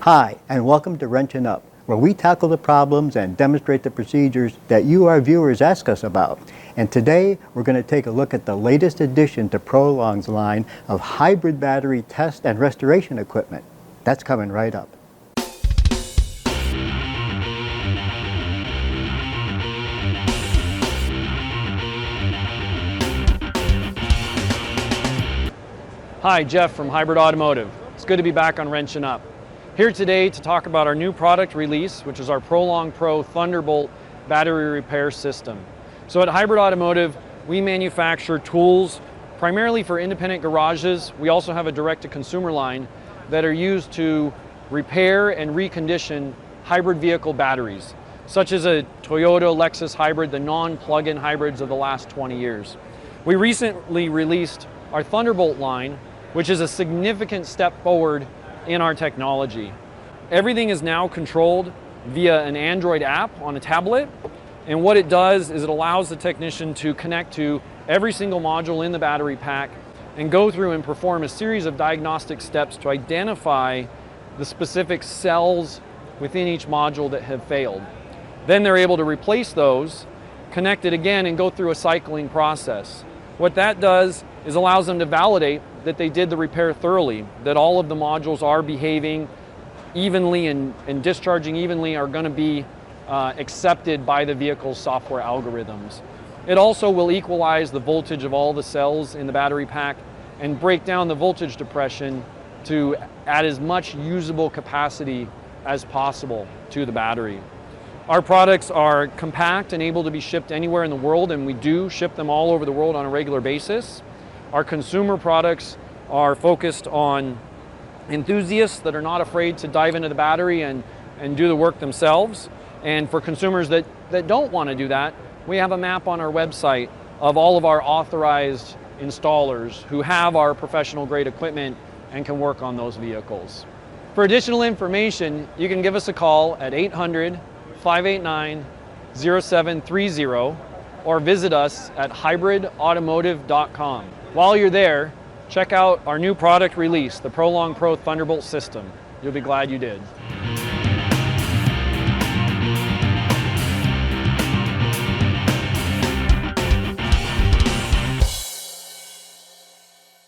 Hi, and welcome to Wrenchin Up, where we tackle the problems and demonstrate the procedures that you, our viewers, ask us about. And today, we're going to take a look at the latest addition to Prolong's line of hybrid battery test and restoration equipment. That's coming right up. Hi, Jeff from Hybrid Automotive. It's good to be back on Wrenchin Up. Here today to talk about our new product release, which is our Prolong Pro Thunderbolt battery repair system. So at Hybrid Automotive, we manufacture tools primarily for independent garages. We also have a direct-to-consumer line that are used to repair and recondition hybrid vehicle batteries, such as a Toyota Lexus hybrid, the non-plug-in hybrids of the last 20 years. We recently released our Thunderbolt line, which is a significant step forward in our technology. Everything is now controlled via an Android app on a tablet, and what it does is it allows the technician to connect to every single module in the battery pack and go through and perform a series of diagnostic steps to identify the specific cells within each module that have failed. Then they're able to replace those, connect it again, and go through a cycling process. What that does is allows them to validate that they did the repair thoroughly, that all of the modules are behaving evenly and discharging evenly, are going to be accepted by the vehicle's software algorithms. It also will equalize the voltage of all the cells in the battery pack and break down the voltage depression to add as much usable capacity as possible to the battery. Our products are compact and able to be shipped anywhere in the world, and we do ship them all over the world on a regular basis. Our consumer products are focused on enthusiasts that are not afraid to dive into the battery and do the work themselves. And for consumers that don't want to do that, we have a map on our website of all of our authorized installers who have our professional grade equipment and can work on those vehicles. For additional information, you can give us a call at 800-589-0730 or visit us at hybridautomotive.com. While you're there, check out our new product release, the Prolong Pro Thunderbolt system. You'll be glad you did.